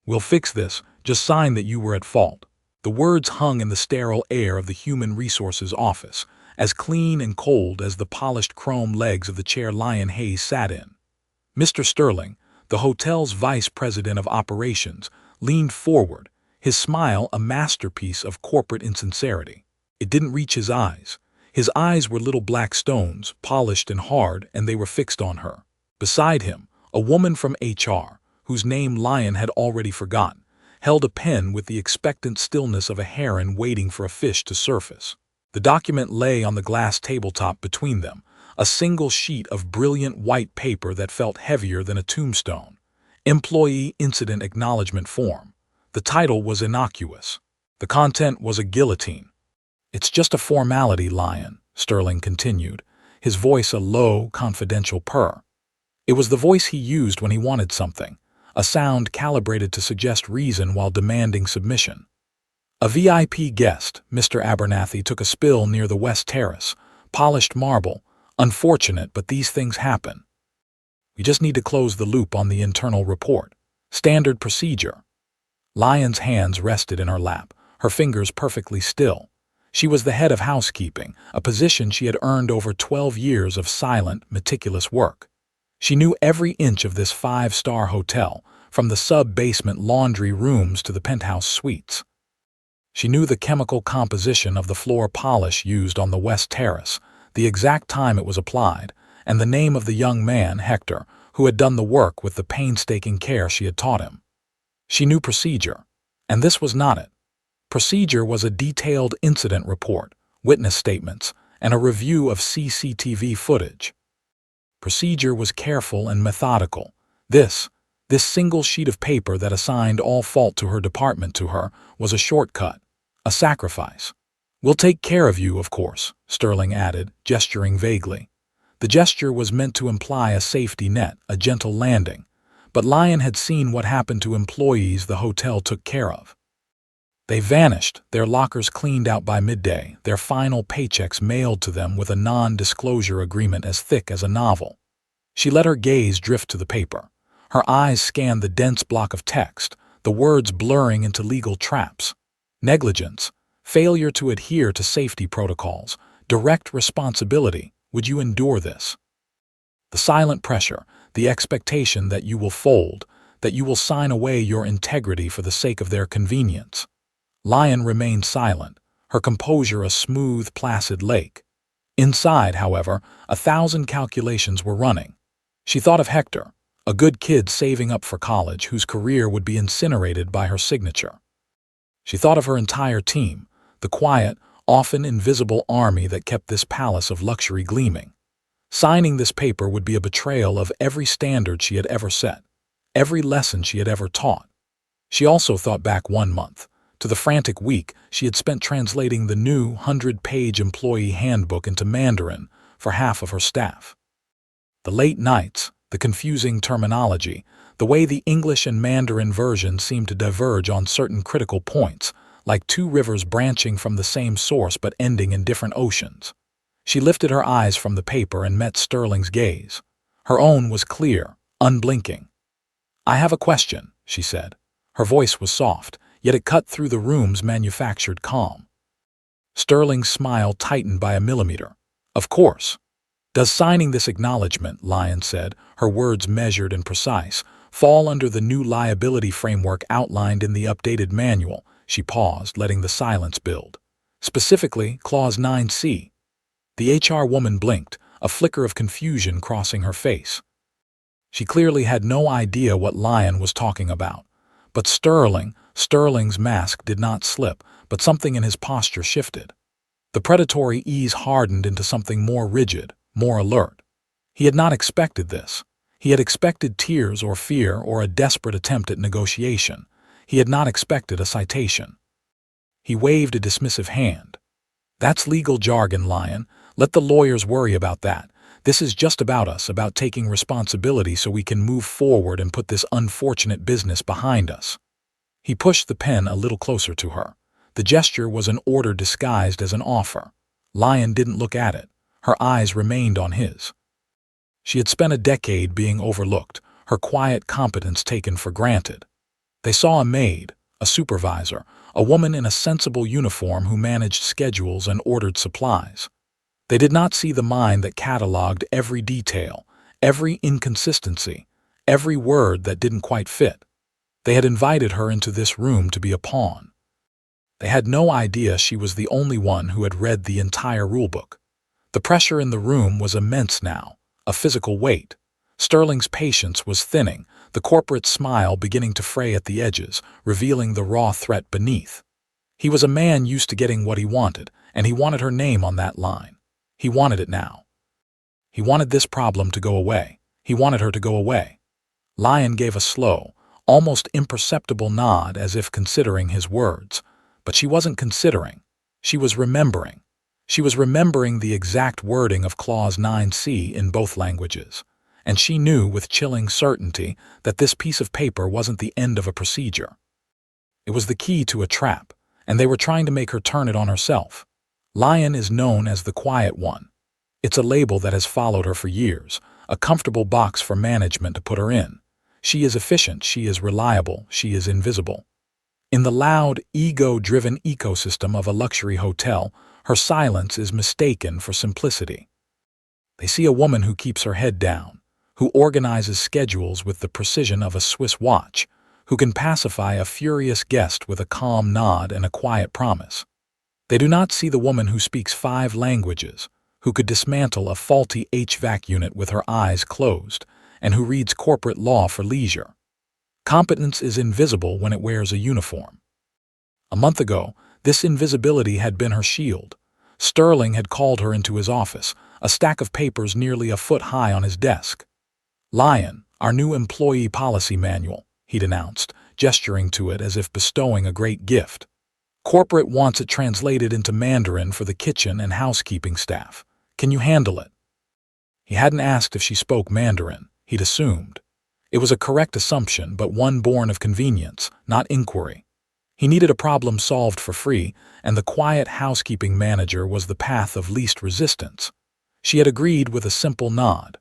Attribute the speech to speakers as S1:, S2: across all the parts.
S1: We'll fix this. Just sign that you were at fault." The words hung in the sterile air of the Human Resources office, as clean and cold as the polished chrome legs of the chair Lion Hayes sat in. Mr. Sterling, the hotel's vice president of operations, leaned forward, his smile a masterpiece of corporate insincerity. It didn't reach his eyes. His eyes were little black stones, polished and hard, and they were fixed on her. Beside him, a woman from HR, whose name Lion had already forgotten, held a pen with the expectant stillness of a heron waiting for a fish to surface. The document lay on the glass tabletop between them, a single sheet of brilliant white paper that felt heavier than a tombstone. Employee Incident Acknowledgement Form. The title was innocuous. The content was a guillotine. "It's just a formality, Lion," Sterling continued, his voice a low, confidential purr. It was the voice he used when he wanted something, a sound calibrated to suggest reason while demanding submission. A VIP guest, Mr. Abernathy, took a spill near the West Terrace, polished marble. Unfortunate, but these things happen. We just need to close the loop on the internal report. Standard procedure. Lion's hands rested in her lap, her fingers perfectly still. She was the head of housekeeping, a position she had earned over 12 years of silent, meticulous work. She knew every inch of this five-star hotel, from the sub-basement laundry rooms to the penthouse suites. She knew the chemical composition of the floor polish used on the West Terrace, the exact time it was applied, and the name of the young man, Hector, who had done the work with the painstaking care she had taught him. She knew procedure, and this was not it. Procedure was a detailed incident report, witness statements, and a review of CCTV footage. Procedure was careful and methodical. This single sheet of paper that assigned all fault to her department to her was a shortcut, a sacrifice. "We'll take care of you, of course," Sterling added, gesturing vaguely. The gesture was meant to imply a safety net, a gentle landing, but Lion had seen what happened to employees the hotel took care of. They vanished, their lockers cleaned out by midday, their final paychecks mailed to them with a non-disclosure agreement as thick as a novel. She let her gaze drift to the paper. Her eyes scanned the dense block of text, the words blurring into legal traps. Negligence, failure to adhere to safety protocols, direct responsibility. Would you endure this? The silent pressure, the expectation that you will fold, that you will sign away your integrity for the sake of their convenience. Lion remained silent, her composure a smooth, placid lake. Inside, however, 1,000 calculations were running. She thought of Hector, a good kid saving up for college whose career would be incinerated by her signature. She thought of her entire team, the quiet, often invisible army that kept this palace of luxury gleaming. Signing this paper would be a betrayal of every standard she had ever set, every lesson she had ever taught. She also thought back 1 month, to the frantic week she had spent translating the new 100-page employee handbook into Mandarin for half of her staff. The late nights, the confusing terminology, the way the English and Mandarin versions seemed to diverge on certain critical points, like two rivers branching from the same source but ending in different oceans. She lifted her eyes from the paper and met Sterling's gaze. Her own was clear, unblinking. "I have a question," she said. Her voice was soft, yet it cut through the room's manufactured calm. Sterling's smile tightened by a millimeter. "Of course." "Does signing this acknowledgement," Lion said, her words measured and precise, "fall under the new liability framework outlined in the updated manual?" She paused, letting the silence build. "Specifically, Clause 9C. The HR woman blinked, a flicker of confusion crossing her face. She clearly had no idea what Lion was talking about. But Sterling's mask did not slip, but something in his posture shifted. The predatory ease hardened into something more rigid, more alert. He had not expected this. He had expected tears or fear or a desperate attempt at negotiation. He had not expected a citation. He waved a dismissive hand. "That's legal jargon, Lion. Let the lawyers worry about that. This is just about us, about taking responsibility so we can move forward and put this unfortunate business behind us." He pushed the pen a little closer to her. The gesture was an order disguised as an offer. Lion didn't look at it. Her eyes remained on his. She had spent a decade being overlooked, her quiet competence taken for granted. They saw a maid, a supervisor, a woman in a sensible uniform who managed schedules and ordered supplies. They did not see the mind that cataloged every detail, every inconsistency, every word that didn't quite fit. They had invited her into this room to be a pawn. They had no idea she was the only one who had read the entire rulebook. The pressure in the room was immense now, a physical weight. Sterling's patience was thinning, the corporate smile beginning to fray at the edges, revealing the raw threat beneath. He was a man used to getting what he wanted, and he wanted her name on that line. He wanted it now. He wanted this problem to go away. He wanted her to go away. Lion gave a slow, almost imperceptible nod as if considering his words. But she wasn't considering. She was remembering. She was remembering the exact wording of Clause 9C in both languages. And she knew with chilling certainty that this piece of paper wasn't the end of a procedure. It was the key to a trap, and they were trying to make her turn it on herself. Lion is known as the quiet one. It's a label that has followed her for years, a comfortable box for management to put her in. She is efficient, she is reliable, she is invisible. In the loud, ego-driven ecosystem of a luxury hotel, her silence is mistaken for simplicity. They see a woman who keeps her head down, who organizes schedules with the precision of a Swiss watch, who can pacify a furious guest with a calm nod and a quiet promise. They do not see the woman who speaks 5 languages, who could dismantle a faulty HVAC unit with her eyes closed, and who reads corporate law for leisure. Competence is invisible when it wears a uniform. A month ago, this invisibility had been her shield. Sterling had called her into his office, a stack of papers nearly a foot high on his desk. "Lion, our new employee policy manual," he'd announced, gesturing to it as if bestowing a great gift. "Corporate wants it translated into Mandarin for the kitchen and housekeeping staff. Can you handle it?" He hadn't asked if she spoke Mandarin, he'd assumed. It was a correct assumption, but one born of convenience, not inquiry. He needed a problem solved for free, and the quiet housekeeping manager was the path of least resistance. She had agreed with a simple nod.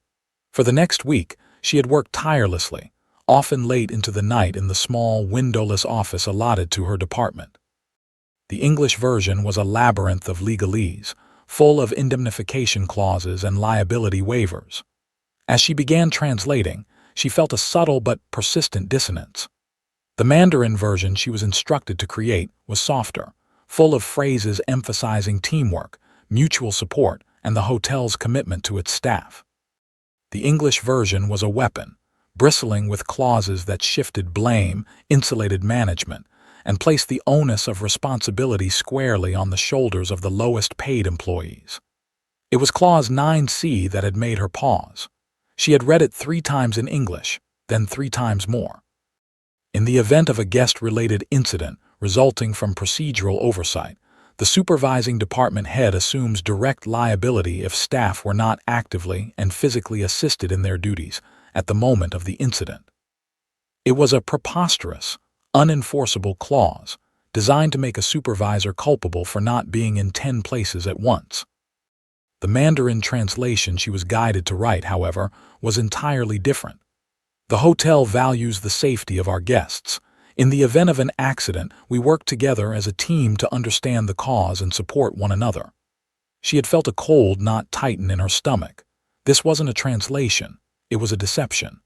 S1: For the next week, she had worked tirelessly, often late into the night in the small, windowless office allotted to her department. The English version was a labyrinth of legalese, full of indemnification clauses and liability waivers. As she began translating, she felt a subtle but persistent dissonance. The Mandarin version she was instructed to create was softer, full of phrases emphasizing teamwork, mutual support, and the hotel's commitment to its staff. The English version was a weapon, bristling with clauses that shifted blame, insulated management, and placed the onus of responsibility squarely on the shoulders of the lowest-paid employees. It was Clause 9C that had made her pause. She had read it 3 times in English, then 3 times more. In the event of a guest-related incident resulting from procedural oversight, the supervising department head assumes direct liability if staff were not actively and physically assisted in their duties at the moment of the incident. It was a preposterous, unenforceable clause designed to make a supervisor culpable for not being in 10 places at once. The Mandarin translation she was guided to write, however, was entirely different. "The hotel values the safety of our guests. In the event of an accident, we work together as a team to understand the cause and support one another." She had felt a cold knot tighten in her stomach. This wasn't a translation, it was a deception.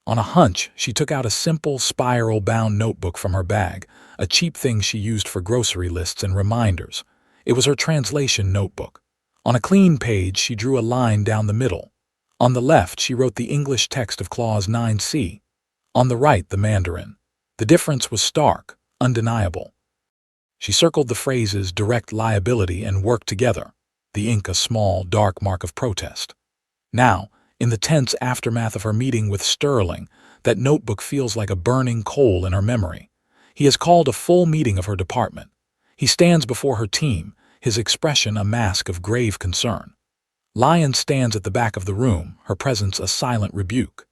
S1: On a hunch, she took out a simple, spiral-bound notebook from her bag, a cheap thing she used for grocery lists and reminders. It was her translation notebook. On a clean page, she drew a line down the middle. On the left, she wrote the English text of Clause 9C. On the right, the Mandarin. The difference was stark, undeniable. She circled the phrases direct liability and work together, the ink a small, dark mark of protest. Now, in the tense aftermath of her meeting with Sterling, that notebook feels like a burning coal in her memory. He has called a full meeting of her department. He stands before her team, his expression a mask of grave concern. Lion stands at the back of the room, her presence a silent rebuke.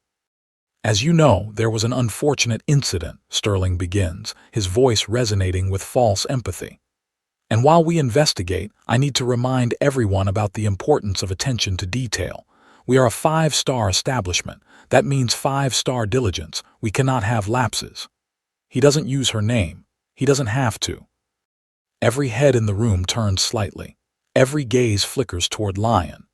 S1: "As you know, there was an unfortunate incident," Sterling begins, his voice resonating with false empathy. "And while we investigate, I need to remind everyone about the importance of attention to detail. We are a 5-star establishment. That means 5-star diligence. We cannot have lapses." He doesn't use her name. He doesn't have to. Every head in the room turns slightly. Every gaze flickers toward Lion.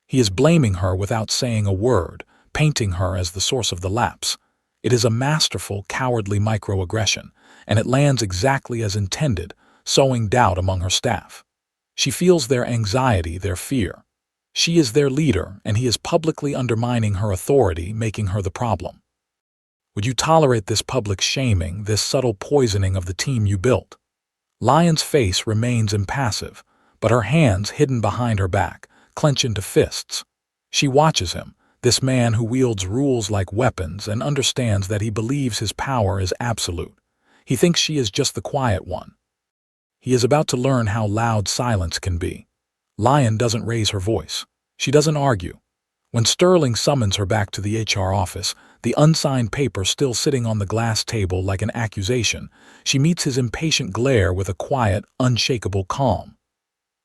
S1: He is blaming her without saying a word, painting her as the source of the lapse. It is a masterful, cowardly microaggression, and it lands exactly as intended, sowing doubt among her staff. She feels their anxiety, their fear. She is their leader, and he is publicly undermining her authority, making her the problem. Would you tolerate this public shaming, this subtle poisoning of the team you built? Lion's face remains impassive, but her hands, hidden behind her back, clench into fists. She watches him, this man who wields rules like weapons and understands that he believes his power is absolute. He thinks she is just the quiet one. He is about to learn how loud silence can be. Lion doesn't raise her voice. She doesn't argue. When Sterling summons her back to the HR office, the unsigned paper still sitting on the glass table like an accusation, she meets his impatient glare with a quiet, unshakable calm.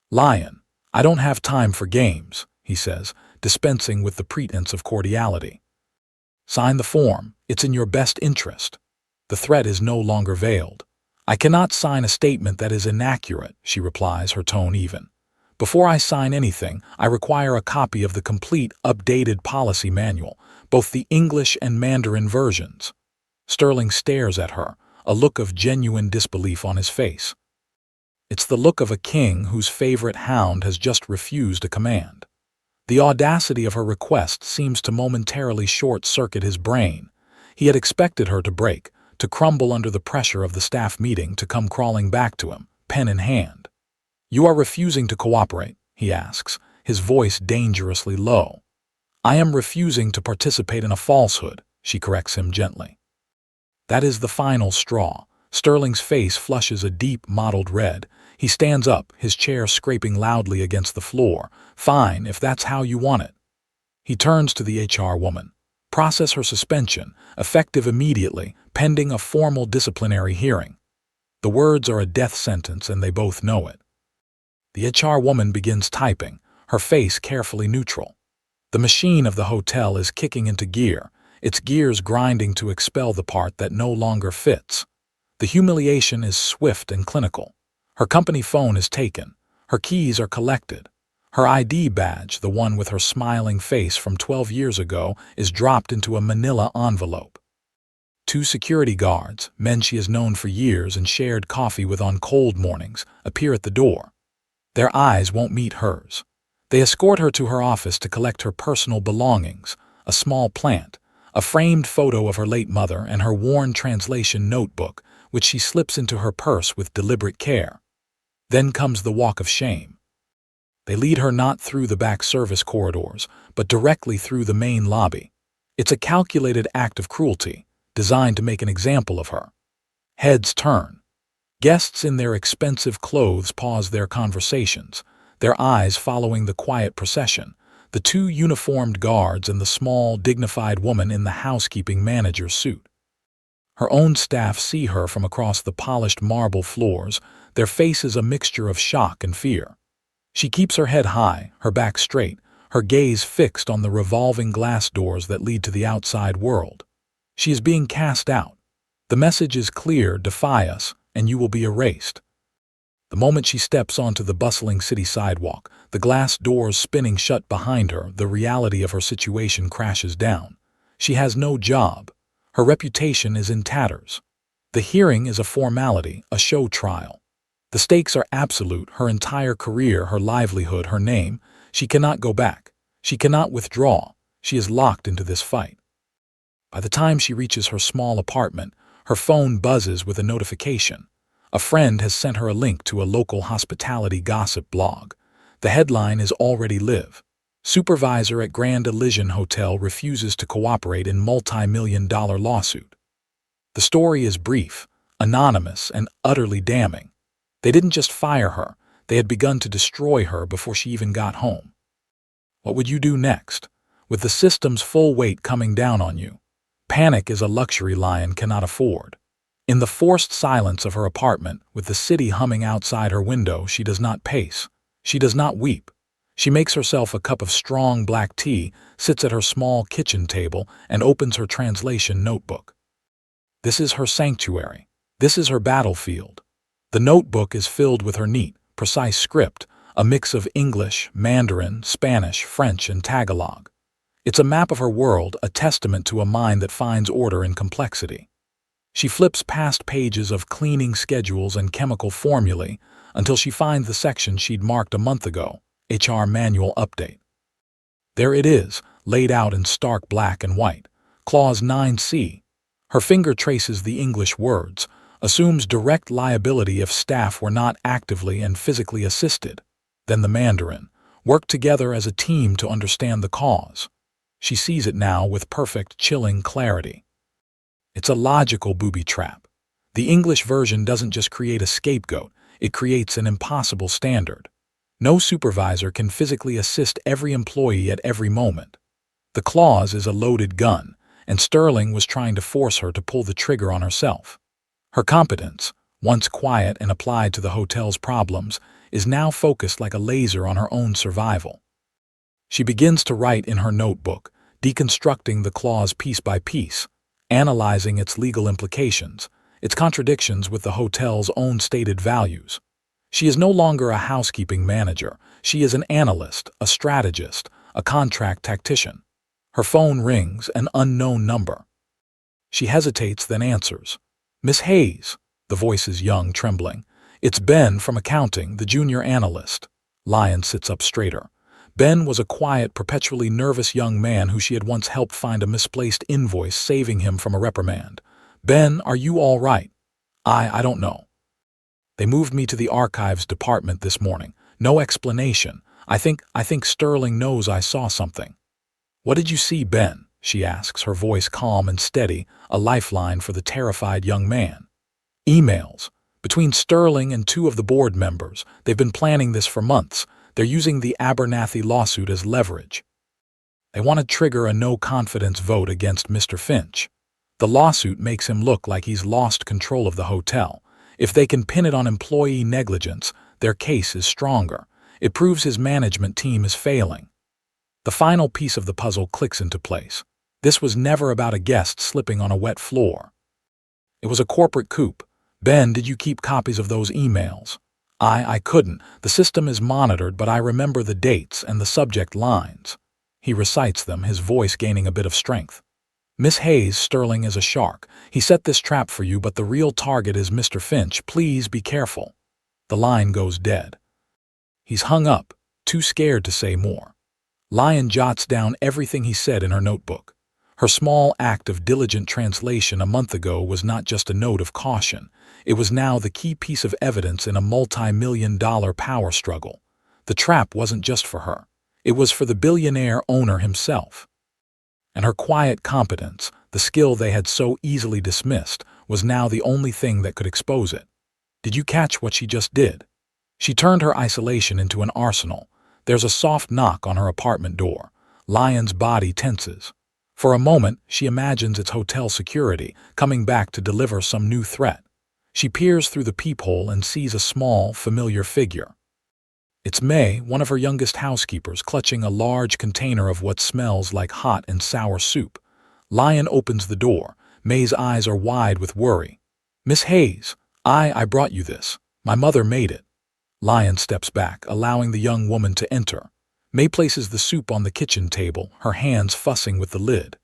S1: "Lion, I don't have time for games," he says, dispensing with the pretense of cordiality. "Sign the form. It's in your best interest." The threat is no longer veiled. "I cannot sign a statement that is inaccurate," she replies, her tone even. "Before I sign anything, I require a copy of the complete, updated policy manual, both the English and Mandarin versions." Sterling stares at her, a look of genuine disbelief on his face. It's the look of a king whose favorite hound has just refused a command. The audacity of her request seems to momentarily short-circuit his brain. He had expected her to break, to crumble under the pressure of the staff meeting, to come crawling back to him, pen in hand. "You are refusing to cooperate?" he asks, his voice dangerously low. "I am refusing to participate in a falsehood," she corrects him gently. That is the final straw. Sterling's face flushes a deep, mottled red. He stands up, his chair scraping loudly against the floor. "Fine, if that's how you want it." He turns to the HR woman. "Process her suspension, effective immediately, pending a formal disciplinary hearing." The words are a death sentence, and they both know it. The HR woman begins typing, her face carefully neutral. The machine of the hotel is kicking into gear, its gears grinding to expel the part that no longer fits. The humiliation is swift and clinical. Her company phone is taken. Her keys are collected. Her ID badge, the one with her smiling face from 12 years ago, is dropped into a manila envelope. Two security guards, men she has known for years and shared coffee with on cold mornings, appear at the door. Their eyes won't meet hers. They escort her to her office to collect her personal belongings, a small plant, a framed photo of her late mother, and her worn translation notebook, which she slips into her purse with deliberate care. Then comes the walk of shame. They lead her not through the back service corridors, but directly through the main lobby. It's a calculated act of cruelty, designed to make an example of her. Heads turn. Guests in their expensive clothes pause their conversations, their eyes following the quiet procession, the two uniformed guards and the small, dignified woman in the housekeeping manager's suit. Her own staff see her from across the polished marble floors, their faces a mixture of shock and fear. She keeps her head high, her back straight, her gaze fixed on the revolving glass doors that lead to the outside world. She is being cast out. The message is clear: defy us, and you will be erased. The moment she steps onto the bustling city sidewalk, the glass doors spinning shut behind her, the reality of her situation crashes down. She has no job. Her reputation is in tatters. The hearing is a formality, a show trial. The stakes are absolute: her entire career, her livelihood, her name. She cannot go back. She cannot withdraw. She is locked into this fight. By the time she reaches her small apartment, her phone buzzes with a notification. A friend has sent her a link to a local hospitality gossip blog. The headline is "Already Live. Supervisor at Grand Elysian Hotel refuses to cooperate in multi-million-dollar lawsuit." The story is brief, anonymous, and utterly damning. They didn't just fire her, they had begun to destroy her before she even got home. What would you do next, with the system's full weight coming down on you? Panic is a luxury Lion cannot afford. In the forced silence of her apartment, with the city humming outside her window, she does not pace. She does not weep. She makes herself a cup of strong black tea, sits at her small kitchen table, and opens her translation notebook. This is her sanctuary. This is her battlefield. The notebook is filled with her neat, precise script, a mix of English, Mandarin, Spanish, French, and Tagalog. It's a map of her world, a testament to a mind that finds order in complexity. She flips past pages of cleaning schedules and chemical formulae until she finds the section she'd marked a month ago, HR Manual Update. There it is, laid out in stark black and white. Clause 9C. Her finger traces the English words, assumes direct liability if staff were not actively and physically assisted. Then the Mandarin. Work together as a team to understand the cause. She sees it now with perfect, chilling clarity. It's a logical booby trap. The English version doesn't just create a scapegoat, it creates an impossible standard. No supervisor can physically assist every employee at every moment. The clause is a loaded gun, and Sterling was trying to force her to pull the trigger on herself. Her competence, once quiet and applied to the hotel's problems, is now focused like a laser on her own survival. She begins to write in her notebook, deconstructing the clause piece by piece, analyzing its legal implications, its contradictions with the hotel's own stated values. She is no longer a housekeeping manager. She is an analyst, a strategist, a contract tactician. Her phone rings, an unknown number. She hesitates, then answers. "Miss Hayes." The voice is young, trembling. "It's Ben from accounting, the junior analyst." Lyon sits up straighter. Ben was a quiet, perpetually nervous young man who she had once helped find a misplaced invoice, saving him from a reprimand. "Ben, are you all right?" I don't know. They moved me to the archives department this morning. No explanation. I think Sterling knows I saw something." "What did you see, Ben?" she asks, her voice calm and steady, a lifeline for the terrified young man. "Emails. Between Sterling and 2 of the board members. They've been planning this for months. They're using the Abernathy lawsuit as leverage. They want to trigger a no-confidence vote against Mr. Finch. The lawsuit makes him look like he's lost control of the hotel. If they can pin it on employee negligence, their case is stronger. It proves his management team is failing." The final piece of the puzzle clicks into place. This was never about a guest slipping on a wet floor. It was a corporate coup. "Ben, did you keep copies of those emails?" I couldn't. The system is monitored, but I remember the dates and the subject lines." He recites them, his voice gaining a bit of strength. "Miss Hayes, Sterling is a shark. He set this trap for you, but the real target is Mr. Finch. Please be careful." The line goes dead. He's hung up, too scared to say more. Lyon jots down everything he said in her notebook. Her small act of diligent translation a month ago was not just a note of caution. It was now the key piece of evidence in a multi-million-dollar power struggle. The trap wasn't just for her. It was for the billionaire owner himself. And her quiet competence, the skill they had so easily dismissed, was now the only thing that could expose it. Did you catch what she just did? She turned her isolation into an arsenal. There's a soft knock on her apartment door. Lyon's body tenses. For a moment, she imagines it's hotel security, coming back to deliver some new threat. She peers through the peephole and sees a small, familiar figure. It's May, one of her youngest housekeepers, clutching a large container of what smells like hot and sour soup. Lyon opens the door. May's eyes are wide with worry. "Miss Hayes, I brought you this. My mother made it." Lyon steps back, allowing the young woman to enter. May places the soup on the kitchen table, her hands fussing with the lid.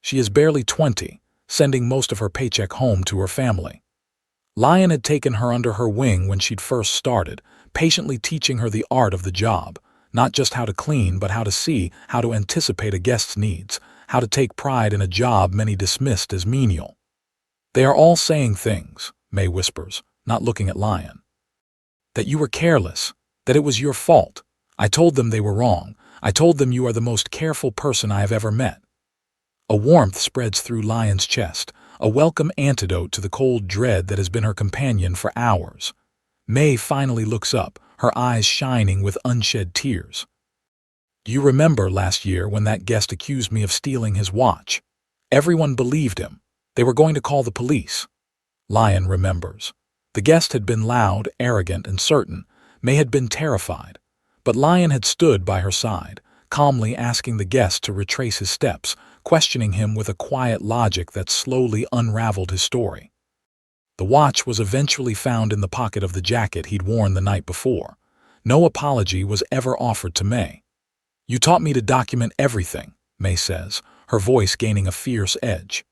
S1: She is barely 20, sending most of her paycheck home to her family. Lyon had taken her under her wing when she'd first started, patiently teaching her the art of the job, not just how to clean, but how to see, how to anticipate a guest's needs, how to take pride in a job many dismissed as menial. "They are all saying things," May whispers, not looking at Lyon. "That you were careless, that it was your fault. I told them they were wrong. I told them you are the most careful person I have ever met." A warmth spreads through Lyon's chest, a welcome antidote to the cold dread that has been her companion for hours. May finally looks up, her eyes shining with unshed tears. "Do you remember last year when that guest accused me of stealing his watch? Everyone believed him. They were going to call the police." Lyon remembers. The guest had been loud, arrogant, and certain. May had been terrified. But Lyon had stood by her side, calmly asking the guest to retrace his steps, questioning him with a quiet logic that slowly unraveled his story. The watch was eventually found in the pocket of the jacket he'd worn the night before. No apology was ever offered to May. "You taught me to document everything," May says, her voice gaining a fierce edge.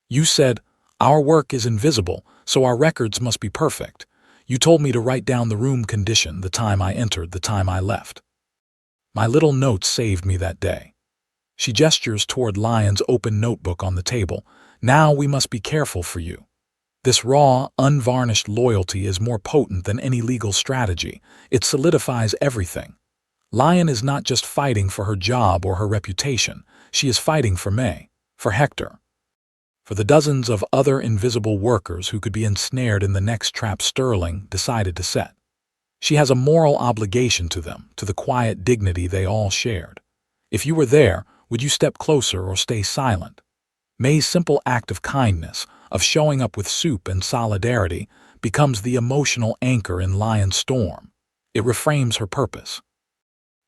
S1: "You said, our work is invisible, so our records must be perfect. You told me to write down the room condition, the time I entered, the time I left. My little notes saved me that day." She gestures toward Lyon's open notebook on the table. "Now we must be careful for you." This raw, unvarnished loyalty is more potent than any legal strategy. It solidifies everything. Lyon is not just fighting for her job or her reputation. She is fighting for May, for Hector, for the dozens of other invisible workers who could be ensnared in the next trap Sterling decided to set. She has a moral obligation to them, to the quiet dignity they all shared. If you were there, would you step closer or stay silent? May's simple act of kindness, of showing up with soup and solidarity, becomes the emotional anchor in Lyon's storm. It reframes her purpose.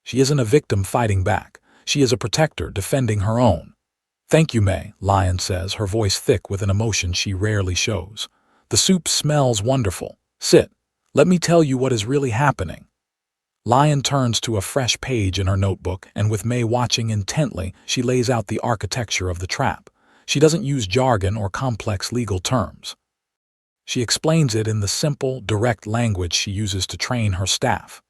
S1: She isn't a victim fighting back. She is a protector defending her own. "Thank you, May," Lyon says, her voice thick with an emotion she rarely shows. "The soup smells wonderful. Sit. Let me tell you what is really happening." Lyon turns to a fresh page in her notebook, and with May watching intently, she lays out the architecture of the trap. She doesn't use jargon or complex legal terms. She explains it in the simple, direct language she uses to train her staff.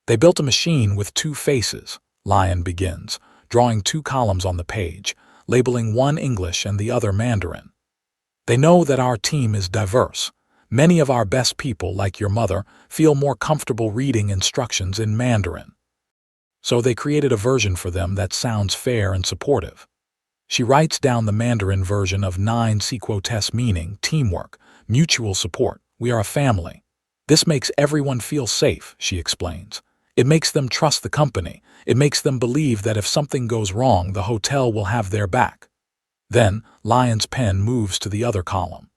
S1: "They built a machine with two faces," Lyon begins, drawing two columns on the page, labeling one English and the other Mandarin. "They know that our team is diverse. Many of our best people, like your mother, feel more comfortable reading instructions in Mandarin. So they created a version for them that sounds fair and supportive." She writes down the Mandarin version of 9 sequotes, meaning teamwork, mutual support. "We are a family. This makes everyone feel safe," she explains. "It makes them trust the company. It makes them believe that if something goes wrong, the hotel will have their back." Then, Lyon's pen moves to the other column.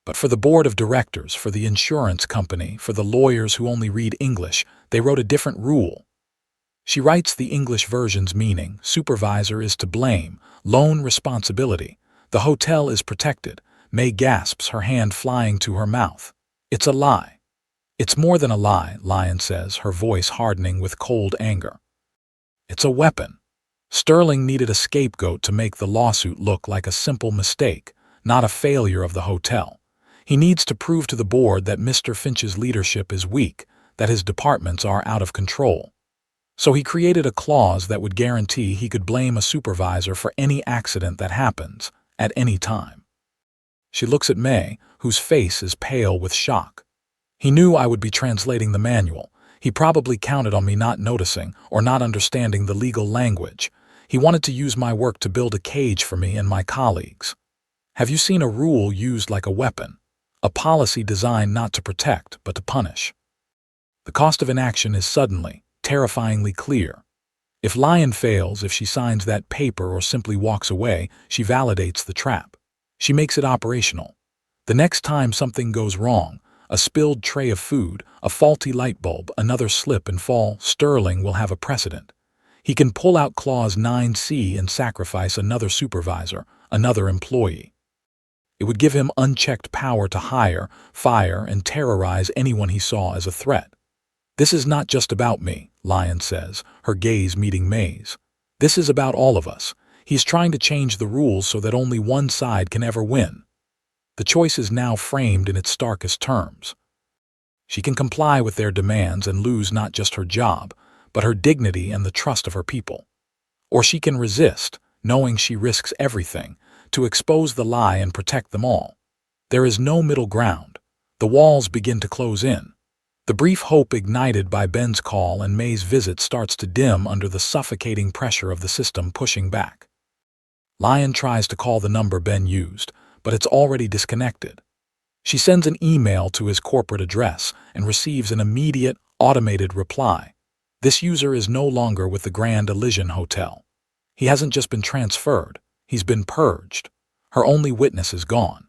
S1: "But for the board of directors, for the insurance company, for the lawyers who only read English, they wrote a different rule." She writes the English version's meaning: supervisor is to blame, loan responsibility. The hotel is protected. May gasps, her hand flying to her mouth. "It's a lie." "It's more than a lie," Lyon says, her voice hardening with cold anger. "It's a weapon." Sterling needed a scapegoat to make the lawsuit look like a simple mistake, not a failure of the hotel. He needs to prove to the board that Mr. Finch's leadership is weak, that his departments are out of control. So he created a clause that would guarantee he could blame a supervisor for any accident that happens, at any time. She looks at May, whose face is pale with shock. "He knew I would be translating the manual. He probably counted on me not noticing or not understanding the legal language. He wanted to use my work to build a cage for me and my colleagues. Have you seen a rule used like a weapon? A policy designed not to protect, but to punish. The cost of inaction is suddenly, terrifyingly clear. If Lyon fails, if she signs that paper or simply walks away, she validates the trap. She makes it operational. The next time something goes wrong, a spilled tray of food, a faulty light bulb, another slip and fall, Sterling will have a precedent. He can pull out Clause 9C and sacrifice another supervisor, another employee. It would give him unchecked power to hire, fire, and terrorize anyone he saw as a threat. "This is not just about me," Lyon says, her gaze meeting May's. "This is about all of us. He's trying to change the rules so that only one side can ever win." The choice is now framed in its starkest terms. She can comply with their demands and lose not just her job, but her dignity and the trust of her people. Or she can resist, knowing she risks everything, to expose the lie and protect them all. There is no middle ground. The walls begin to close in. The brief hope ignited by Ben's call and May's visit starts to dim under the suffocating pressure of the system pushing back. Lyon tries to call the number Ben used, but it's already disconnected. She sends an email to his corporate address and receives an immediate, automated reply. This user is no longer with the Grand Elysian Hotel. He hasn't just been transferred, he's been purged. Her only witness is gone.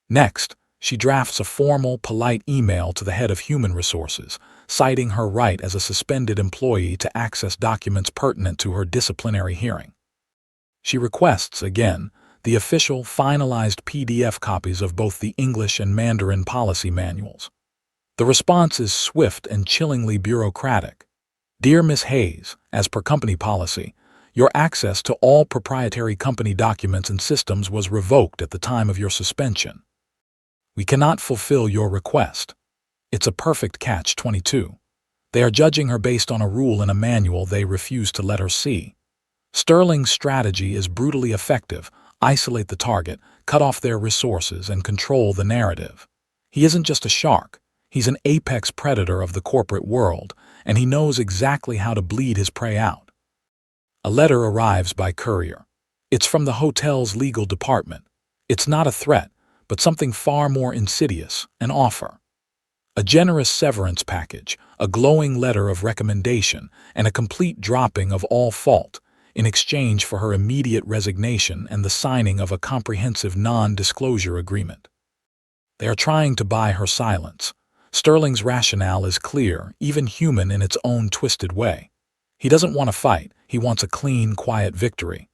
S1: Next, she drafts a formal, polite email to the head of Human Resources, citing her right as a suspended employee to access documents pertinent to her disciplinary hearing. She requests, again, the official, finalized PDF copies of both the English and Mandarin policy manuals. The response is swift and chillingly bureaucratic. Dear Miss Hayes, as per company policy, your access to all proprietary company documents and systems was revoked at the time of your suspension. We cannot fulfill your request. It's a perfect catch-22. They are judging her based on a rule in a manual they refuse to let her see. Sterling's strategy is brutally effective: isolate the target, cut off their resources, and control the narrative. He isn't just a shark. He's an apex predator of the corporate world, and he knows exactly how to bleed his prey out. A letter arrives by courier. It's from the hotel's legal department. It's not a threat, but something far more insidious: an offer. A generous severance package, a glowing letter of recommendation, and a complete dropping of all fault, in exchange for her immediate resignation and the signing of a comprehensive non-disclosure agreement. They are trying to buy her silence. Sterling's rationale is clear, even human in its own twisted way. He doesn't want to fight. He wants a clean, quiet victory.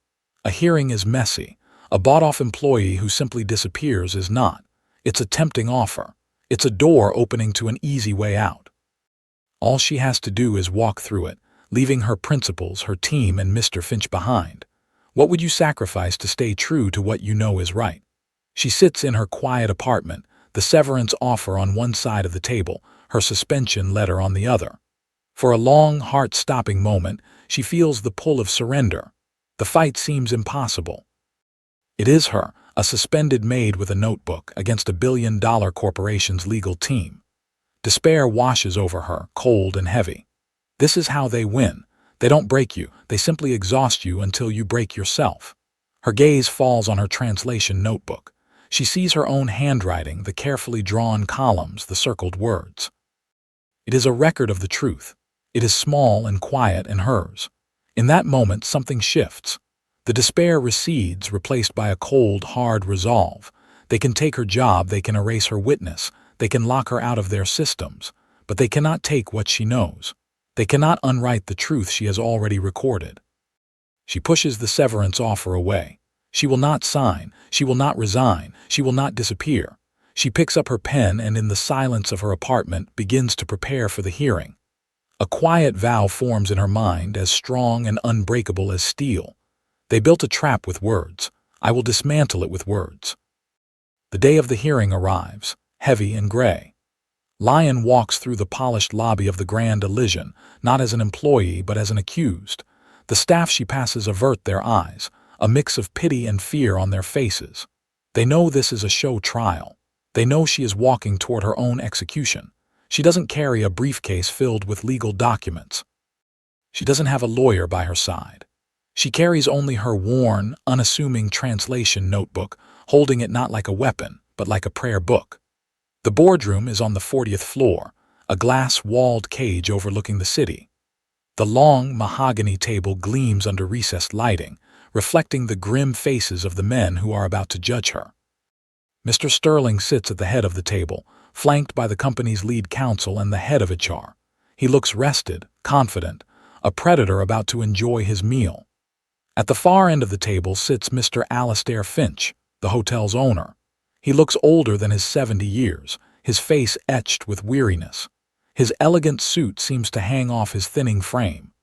S1: A hearing is messy. A bought-off employee who simply disappears is not. It's a tempting offer. It's a door opening to an easy way out. All she has to do is walk through it, leaving her principles, her team, and Mr. Finch behind. What would you sacrifice to stay true to what you know is right? She sits in her quiet apartment, the severance offer on one side of the table, her suspension letter on the other. For a long, heart-stopping moment, she feels the pull of surrender. The fight seems impossible. It is her, a suspended maid with a notebook, against a billion-dollar corporation's legal team. Despair washes over her, cold and heavy. This is how they win. They don't break you. They simply exhaust you until you break yourself. Her gaze falls on her translation notebook. She sees her own handwriting, the carefully drawn columns, the circled words. It is a record of the truth. It is small and quiet and hers. In that moment, something shifts. The despair recedes, replaced by a cold, hard resolve. They can take her job, they can erase her witness, they can lock her out of their systems, but they cannot take what she knows. They cannot unwrite the truth she has already recorded. She pushes the severance offer away. She will not sign. She will not resign. She will not disappear. She picks up her pen and in the silence of her apartment begins to prepare for the hearing. A quiet vow forms in her mind, as strong and unbreakable as steel. They built a trap with words. I will dismantle it with words. The day of the hearing arrives, heavy and gray. Lyon walks through the polished lobby of the Grand Elysian, not as an employee but as an accused. The staff she passes avert their eyes, a mix of pity and fear on their faces. They know this is a show trial. They know she is walking toward her own execution. She doesn't carry a briefcase filled with legal documents. She doesn't have a lawyer by her side. She carries only her worn, unassuming translation notebook, holding it not like a weapon, but like a prayer book. The boardroom is on the 40th floor, a glass-walled cage overlooking the city. The long, mahogany table gleams under recessed lighting, reflecting the grim faces of the men who are about to judge her. Mr. Sterling sits at the head of the table, flanked by the company's lead counsel and the head of HR. He looks rested, confident, a predator about to enjoy his meal. At the far end of the table sits Mr. Alastair Finch, the hotel's owner. He looks older than his 70 years, his face etched with weariness. His elegant suit seems to hang off his thinning frame.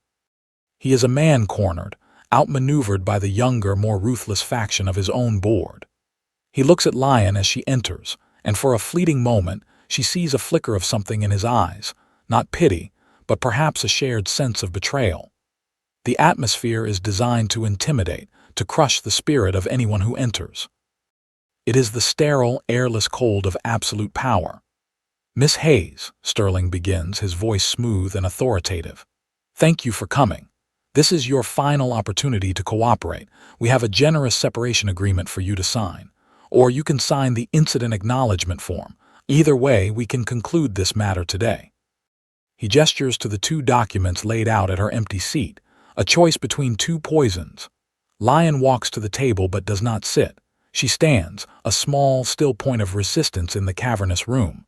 S1: He is a man cornered, outmaneuvered by the younger, more ruthless faction of his own board. He looks at Lyon as she enters, and for a fleeting moment, she sees a flicker of something in his eyes, not pity, but perhaps a shared sense of betrayal. The atmosphere is designed to intimidate, to crush the spirit of anyone who enters. It is the sterile, airless cold of absolute power. Miss Hayes, Sterling begins, his voice smooth and authoritative. Thank you for coming. This is your final opportunity to cooperate. We have a generous separation agreement for you to sign. Or you can sign the incident acknowledgement form. Either way, we can conclude this matter today. He gestures to the two documents laid out at her empty seat, a choice between two poisons. Lyon walks to the table but does not sit. She stands, a small, still point of resistance in the cavernous room.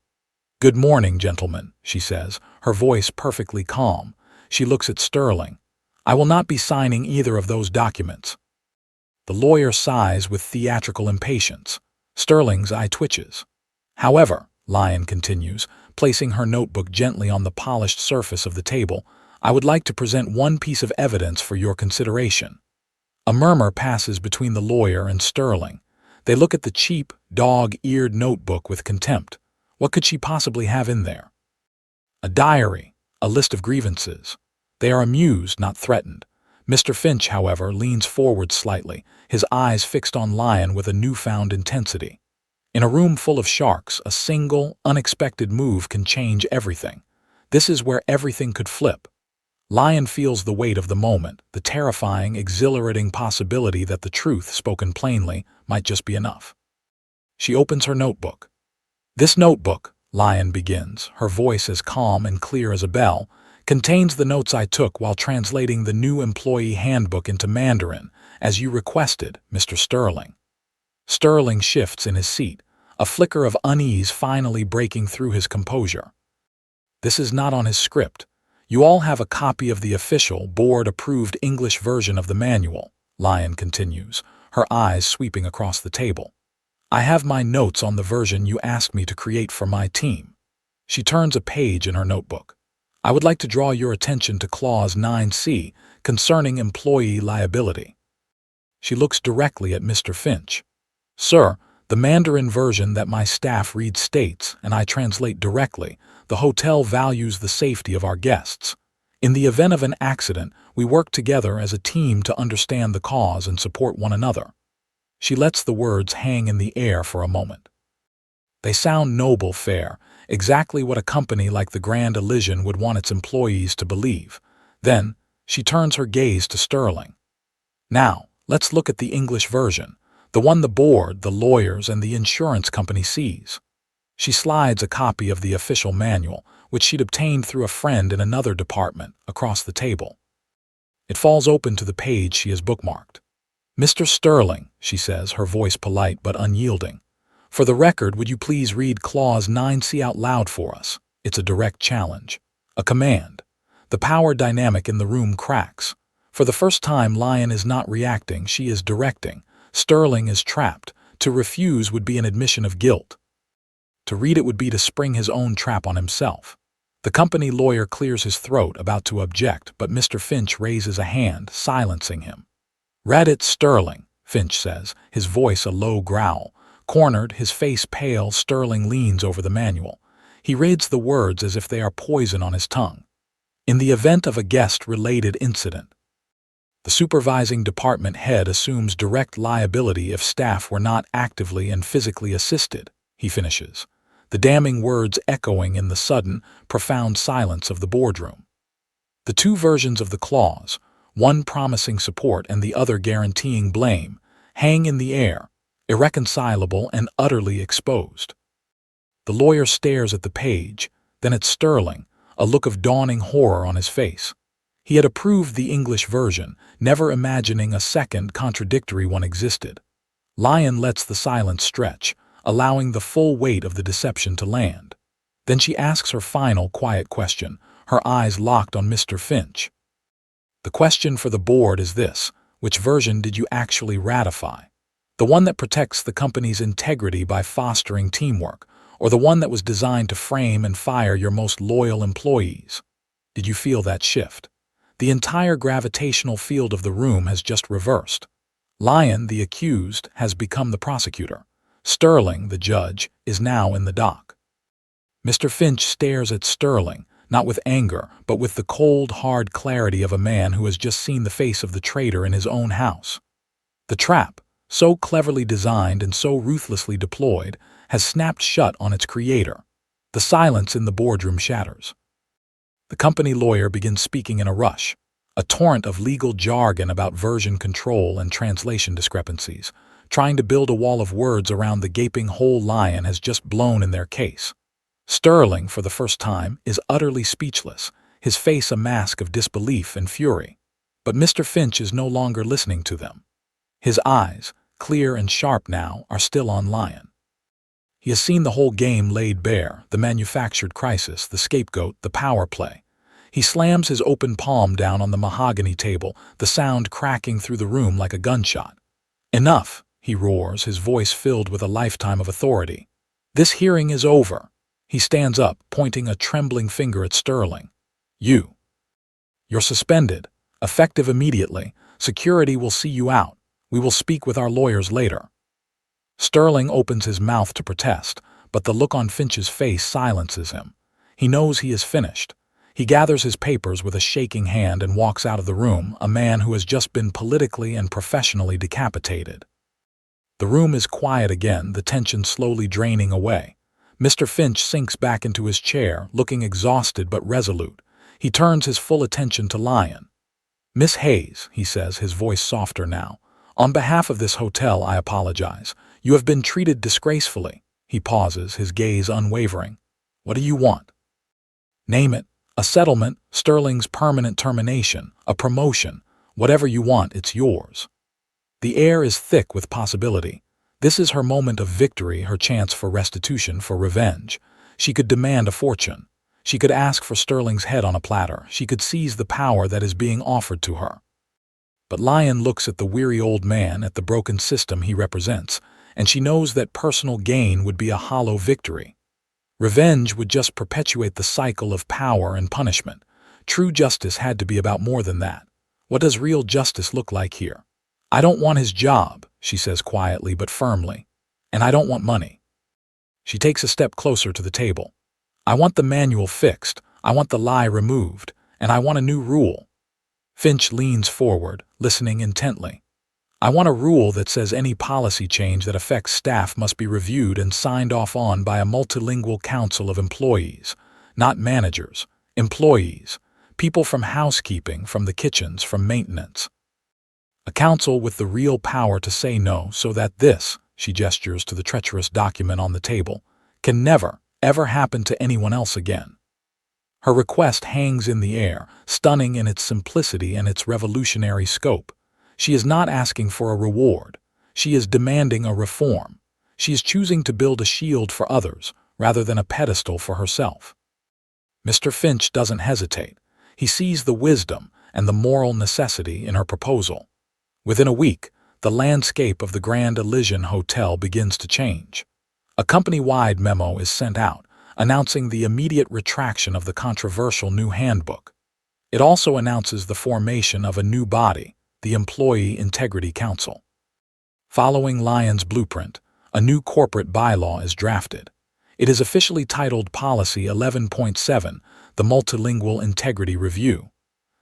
S1: Good morning, gentlemen, she says, her voice perfectly calm. She looks at Sterling. I will not be signing either of those documents. The lawyer sighs with theatrical impatience. Sterling's eye twitches. "However," Lyon continues, placing her notebook gently on the polished surface of the table, "I would like to present one piece of evidence for your consideration." A murmur passes between the lawyer and Sterling. They look at the cheap, dog-eared notebook with contempt. What could she possibly have in there? A diary, a list of grievances. They are amused, not threatened. Mr. Finch, however, leans forward slightly, his eyes fixed on Lyon with a newfound intensity. In a room full of sharks, a single, unexpected move can change everything. This is where everything could flip. Lyon feels the weight of the moment, the terrifying, exhilarating possibility that the truth, spoken plainly, might just be enough. She opens her notebook. "This notebook," Lyon begins, her voice as calm and clear as a bell, "contains the notes I took while translating the new employee handbook into Mandarin, as you requested, Mr. Sterling." Sterling shifts in his seat, a flicker of unease finally breaking through his composure. "This is not on his script. You all have a copy of the official, board-approved English version of the manual," Lyon continues, her eyes sweeping across the table. "I have my notes on the version you asked me to create for my team." She turns a page in her notebook. "I would like to draw your attention to Clause 9C concerning employee liability." She looks directly at Mr. Finch. "Sir, the Mandarin version that my staff reads states, and I translate directly, the hotel values the safety of our guests. In the event of an accident, we work together as a team to understand the cause and support one another." She lets the words hang in the air for a moment. They sound noble fare, exactly what a company like the Grand Elysian would want its employees to believe. Then, she turns her gaze to Sterling. "Now, let's look at the English version, the one the board, the lawyers, and the insurance company sees." She slides a copy of the official manual, which she'd obtained through a friend in another department, across the table. It falls open to the page she has bookmarked. "Mr. Sterling," she says, her voice polite but unyielding, "for the record, would you please read Clause 9C out loud for us?" It's a direct challenge, a command. The power dynamic in the room cracks. For the first time, Lyon is not reacting, she is directing. Sterling is trapped. To refuse would be an admission of guilt. To read it would be to spring his own trap on himself. The company lawyer clears his throat, about to object, but Mr. Finch raises a hand, silencing him. "Read it, Sterling," Finch says, his voice a low growl. Cornered, his face pale, Sterling leans over the manual. He reads the words as if they are poison on his tongue. "In the event of a guest-related incident, the supervising department head assumes direct liability if staff were not actively and physically assisted," he finishes, the damning words echoing in the sudden, profound silence of the boardroom. The two versions of the clause, one promising support and the other guaranteeing blame, hang in the air, irreconcilable and utterly exposed. The lawyer stares at the page, then at Sterling, a look of dawning horror on his face. He had approved the English version, never imagining a second contradictory one existed. Lyon lets the silence stretch, allowing the full weight of the deception to land. Then she asks her final, quiet question, her eyes locked on Mr. Finch. "The question for the board is this: which version did you actually ratify? The one that protects the company's integrity by fostering teamwork, or the one that was designed to frame and fire your most loyal employees?" Did you feel that shift? The entire gravitational field of the room has just reversed. Lyon, the accused, has become the prosecutor. Sterling, the judge, is now in the dock. Mr. Finch stares at Sterling, not with anger, but with the cold, hard clarity of a man who has just seen the face of the traitor in his own house. The trap, so cleverly designed and so ruthlessly deployed, has snapped shut on its creator. The silence in the boardroom shatters. The company lawyer begins speaking in a rush, a torrent of legal jargon about version control and translation discrepancies, trying to build a wall of words around the gaping hole Lyon has just blown in their case. Sterling, for the first time, is utterly speechless, his face a mask of disbelief and fury. But Mr. Finch is no longer listening to them. His eyes, clear and sharp now, are still on Lyon. He has seen the whole game laid bare, the manufactured crisis, the scapegoat, the power play. He slams his open palm down on the mahogany table, the sound cracking through the room like a gunshot. Enough, he roars, his voice filled with a lifetime of authority. This hearing is over. He stands up, pointing a trembling finger at Sterling. You're suspended, effective immediately. Security will see you out. We will speak with our lawyers later. Sterling opens his mouth to protest, but the look on Finch's face silences him. He knows he is finished. He gathers his papers with a shaking hand and walks out of the room, a man who has just been politically and professionally decapitated. The room is quiet again, the tension slowly draining away. Mr. Finch sinks back into his chair, looking exhausted but resolute. He turns his full attention to Lyon. "Miss Hayes," he says, his voice softer now, "on behalf of this hotel, I apologize. You have been treated disgracefully." He pauses, his gaze unwavering. "What do you want?" "Name it. A settlement, Sterling's permanent termination, a promotion. Whatever you want, it's yours." The air is thick with possibility. This is her moment of victory, her chance for restitution, for revenge. She could demand a fortune. She could ask for Sterling's head on a platter. She could seize the power that is being offered to her. But Lyon looks at the weary old man, at the broken system he represents, and she knows that personal gain would be a hollow victory. Revenge would just perpetuate the cycle of power and punishment. True justice had to be about more than that. What does real justice look like here? "I don't want his job," she says quietly but firmly. "And I don't want money." She takes a step closer to the table. "I want the manual fixed, I want the lie removed, and I want a new rule." Finch leans forward, listening intently. "I want a rule that says any policy change that affects staff must be reviewed and signed off on by a multilingual council of employees, not managers, employees, people from housekeeping, from the kitchens, from maintenance. A council with the real power to say no so that this," she gestures to the treacherous document on the table, "can never, ever happen to anyone else again." Her request hangs in the air, stunning in its simplicity and its revolutionary scope. She is not asking for a reward. She is demanding a reform. She is choosing to build a shield for others, rather than a pedestal for herself. Mr. Finch doesn't hesitate. He sees the wisdom and the moral necessity in her proposal. Within a week, the landscape of the Grand Elysian Hotel begins to change. A company-wide memo is sent out, announcing the immediate retraction of the controversial new handbook. It also announces the formation of a new body, the Employee Integrity Council. Following Lyon's blueprint, a new corporate bylaw is drafted. It is officially titled Policy 11.7, the Multilingual Integrity Review.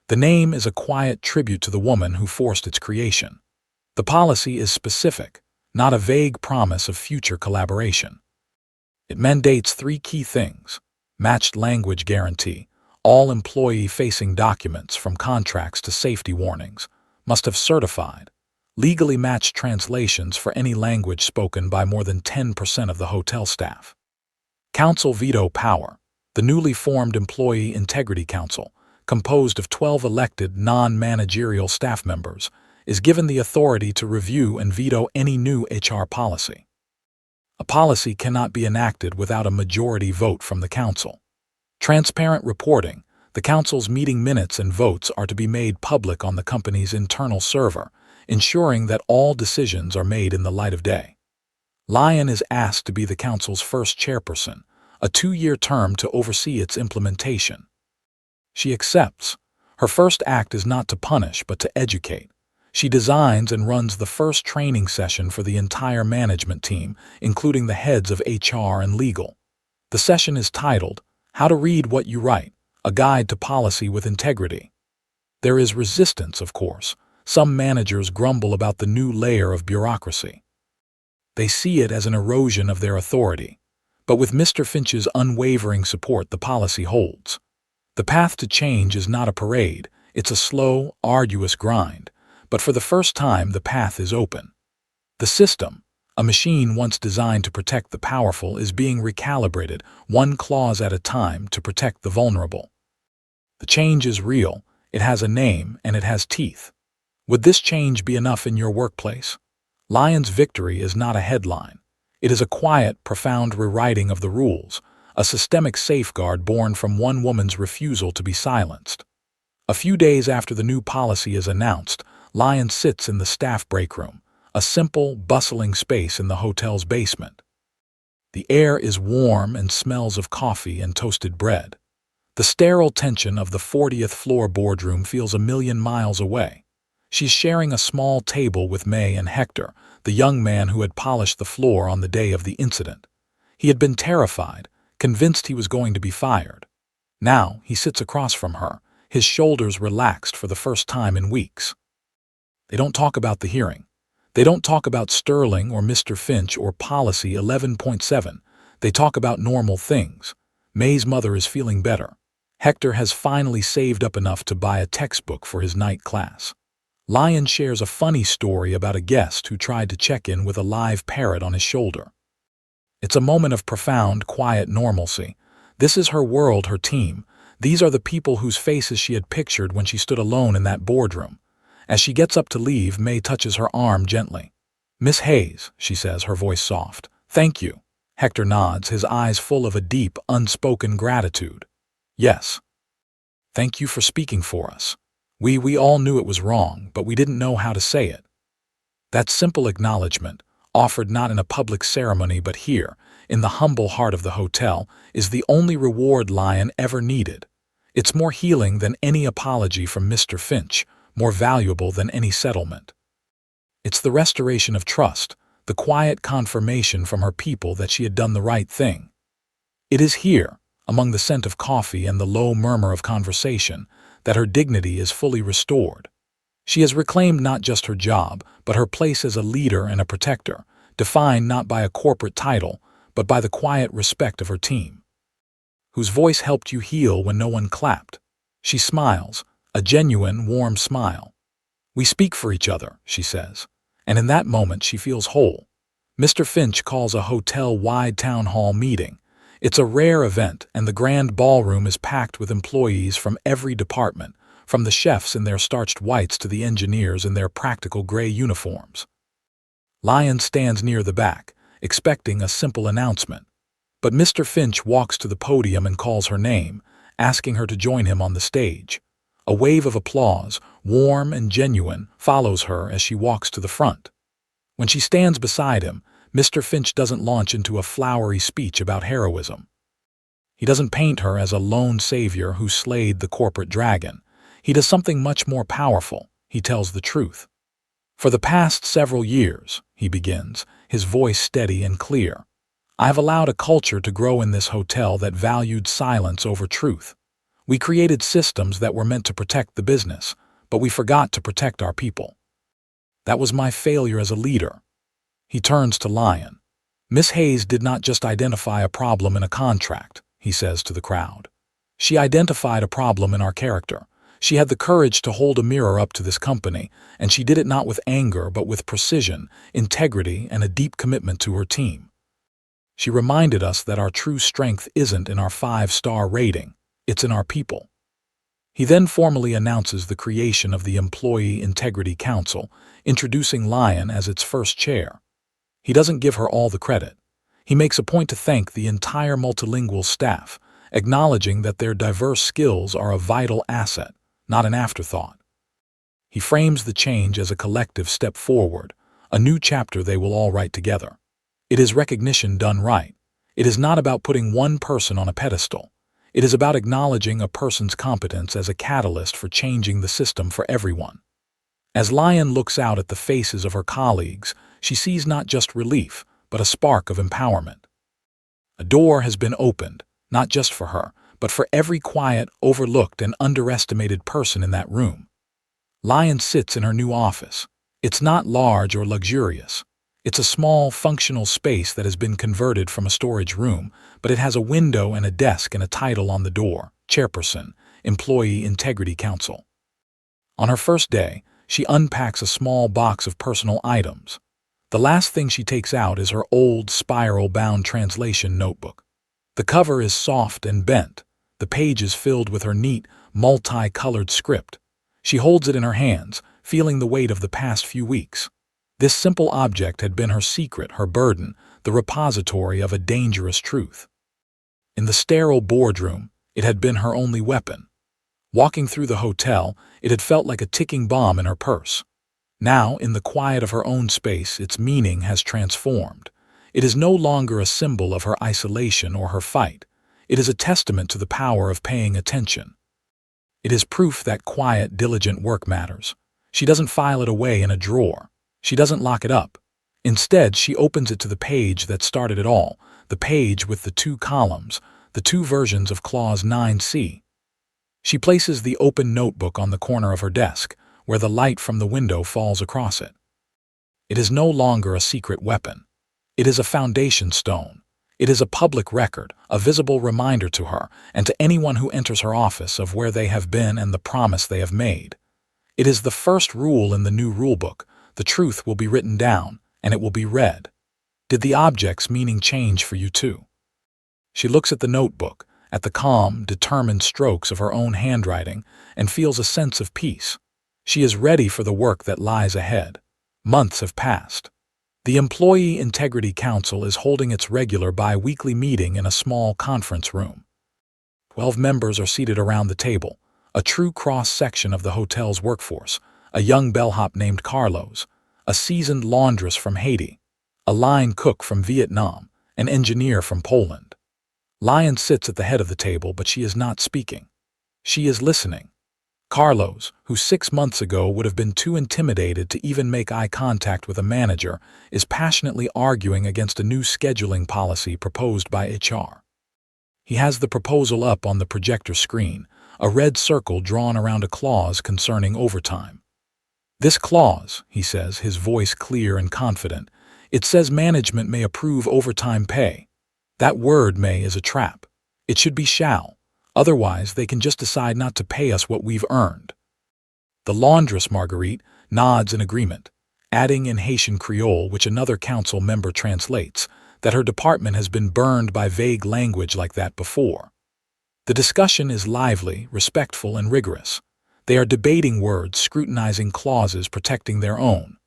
S1: The name is a quiet tribute to the woman who forced its creation. The policy is specific, not a vague promise of future collaboration. It mandates 3 key things: matched language guarantee. All employee-facing documents, from contracts to safety warnings, must have certified, legally matched translations for any language spoken by more than 10% of the hotel staff. Council veto power. The newly formed Employee Integrity Council, composed of 12 elected non-managerial staff members, is given the authority to review and veto any new HR policy. A policy cannot be enacted without a majority vote from the council. Transparent reporting. The council's meeting minutes and votes are to be made public on the company's internal server, ensuring that all decisions are made in the light of day. Lyon is asked to be the council's first chairperson, a 2-year term to oversee its implementation. She accepts. Her first act is not to punish, but to educate. She designs and runs the first training session for the entire management team, including the heads of HR and legal. The session is titled, "How to Read What You Write, a Guide to Policy with Integrity." There is resistance, of course. Some managers grumble about the new layer of bureaucracy. They see it as an erosion of their authority. But with Mr. Finch's unwavering support, the policy holds. The path to change is not a parade. It's a slow, arduous grind. But for the first time, the path is open. The system, a machine once designed to protect the powerful, is being recalibrated, one clause at a time, to protect the vulnerable. The change is real, it has a name, and it has teeth. Would this change be enough in your workplace? Lyon's victory is not a headline. It is a quiet, profound rewriting of the rules, a systemic safeguard born from one woman's refusal to be silenced. A few days after the new policy is announced, Lyon sits in the staff break room, a simple, bustling space in the hotel's basement. The air is warm and smells of coffee and toasted bread. The sterile tension of the 40th floor boardroom feels a million miles away. She's sharing a small table with May and Hector, the young man who had polished the floor on the day of the incident. He had been terrified, convinced he was going to be fired. Now he sits across from her, his shoulders relaxed for the first time in weeks. They don't talk about the hearing. They don't talk about Sterling or Mr. Finch or Policy 11.7. They talk about normal things. May's mother is feeling better. Hector has finally saved up enough to buy a textbook for his night class. Lion shares a funny story about a guest who tried to check in with a live parrot on his shoulder. It's a moment of profound, quiet normalcy. This is her world, her team. These are the people whose faces she had pictured when she stood alone in that boardroom. As she gets up to leave, May touches her arm gently. "Miss Hayes," she says, her voice soft. "Thank you." Hector nods, his eyes full of a deep, unspoken gratitude. "Yes. Thank you for speaking for us. We all knew it was wrong, but we didn't know how to say it." That simple acknowledgement, offered not in a public ceremony but here, in the humble heart of the hotel, is the only reward Lion ever needed. It's more healing than any apology from Mr. Finch, more valuable than any settlement. It's the restoration of trust, the quiet confirmation from her people that she had done the right thing. It is here, among the scent of coffee and the low murmur of conversation, that her dignity is fully restored. She has reclaimed not just her job, but her place as a leader and a protector, defined not by a corporate title, but by the quiet respect of her team. Whose voice helped you heal when no one clapped? She smiles, a genuine, warm smile. "We speak for each other," she says, and in that moment she feels whole. Mr. Finch calls a hotel-wide town hall meeting. It's a rare event, and the grand ballroom is packed with employees from every department, from the chefs in their starched whites to the engineers in their practical gray uniforms. Lion stands near the back, expecting a simple announcement. But Mr. Finch walks to the podium and calls her name, asking her to join him on the stage. A wave of applause, warm and genuine, follows her as she walks to the front. When she stands beside him, Mr. Finch doesn't launch into a flowery speech about heroism. He doesn't paint her as a lone savior who slayed the corporate dragon. He does something much more powerful. He tells the truth. "For the past several years," he begins, his voice steady and clear, "I have allowed a culture to grow in this hotel that valued silence over truth. We created systems that were meant to protect the business, but we forgot to protect our people. That was my failure as a leader." He turns to Lion. "Miss Hayes did not just identify a problem in a contract," he says to the crowd. "She identified a problem in our character. She had the courage to hold a mirror up to this company, and she did it not with anger but with precision, integrity, and a deep commitment to her team. She reminded us that our true strength isn't in our 5-star rating, it's in our people." He then formally announces the creation of the Employee Integrity Council, introducing Lion as its first chair. He doesn't give her all the credit. He makes a point to thank the entire multilingual staff, acknowledging that their diverse skills are a vital asset, not an afterthought. He frames the change as a collective step forward, a new chapter they will all write together. It is recognition done right. It is not about putting one person on a pedestal. It is about acknowledging a person's competence as a catalyst for changing the system for everyone. As Lion looks out at the faces of her colleagues, she sees not just relief, but a spark of empowerment. A door has been opened, not just for her, but for every quiet, overlooked, and underestimated person in that room. Lion sits in her new office. It's not large or luxurious. It's a small, functional space that has been converted from a storage room, but it has a window and a desk and a title on the door: Chairperson, Employee Integrity Council. On her first day, she unpacks a small box of personal items. The last thing she takes out is her old, spiral-bound translation notebook. The cover is soft and bent, the pages filled with her neat, multi-colored script. She holds it in her hands, feeling the weight of the past few weeks. This simple object had been her secret, her burden, the repository of a dangerous truth. In the sterile boardroom, it had been her only weapon. Walking through the hotel, it had felt like a ticking bomb in her purse. Now, in the quiet of her own space, its meaning has transformed. It is no longer a symbol of her isolation or her fight. It is a testament to the power of paying attention. It is proof that quiet, diligent work matters. She doesn't file it away in a drawer. She doesn't lock it up. Instead, she opens it to the page that started it all, the page with the two columns, the two versions of Clause 9C. She places the open notebook on the corner of her desk, where the light from the window falls across it. It is no longer a secret weapon. It is a foundation stone. It is a public record, a visible reminder to her and to anyone who enters her office of where they have been and the promise they have made. It is the first rule in the new rulebook. The truth will be written down, and it will be read. Did the object's meaning change for you too? She looks at the notebook, at the calm, determined strokes of her own handwriting, and feels a sense of peace. She is ready for the work that lies ahead. Months have passed. The Employee Integrity Council is holding its regular bi-weekly meeting in a small conference room. 12 members are seated around the table, a true cross-section of the hotel's workforce, a young bellhop named Carlos, a seasoned laundress from Haiti, a line cook from Vietnam, an engineer from Poland. Lion sits at the head of the table, but she is not speaking. She is listening. Carlos, who 6 months ago would have been too intimidated to even make eye contact with a manager, is passionately arguing against a new scheduling policy proposed by HR. He has the proposal up on the projector screen, a red circle drawn around a clause concerning overtime. This clause, he says, his voice clear and confident, it says management may approve overtime pay. That word may is a trap. It should be shall. Otherwise, they can just decide not to pay us what we've earned. The laundress, Marguerite, nods in agreement, adding in Haitian Creole, which another council member translates, that her department has been burned by vague language like that before. The discussion is lively, respectful, and rigorous. They are debating words, scrutinizing clauses, protecting their own.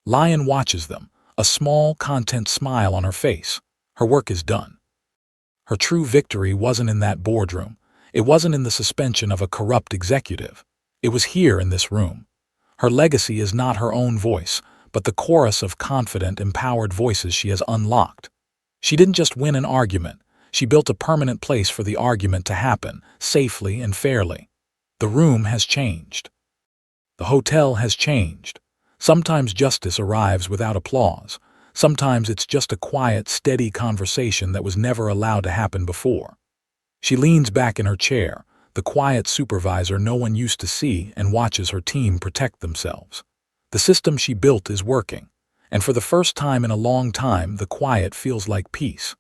S1: Lion watches them, a small, content smile on her face. Her work is done. Her true victory wasn't in that boardroom. It wasn't in the suspension of a corrupt executive. It was here in this room. Her legacy is not her own voice, but the chorus of confident, empowered voices she has unlocked. She didn't just win an argument. She built a permanent place for the argument to happen, safely and fairly. The room has changed. The hotel has changed. Sometimes justice arrives without applause. Sometimes it's just a quiet, steady conversation that was never allowed to happen before. She leans back in her chair, the quiet supervisor no one used to see, and watches her team protect themselves. The system she built is working, and for the first time in a long time, the quiet feels like peace.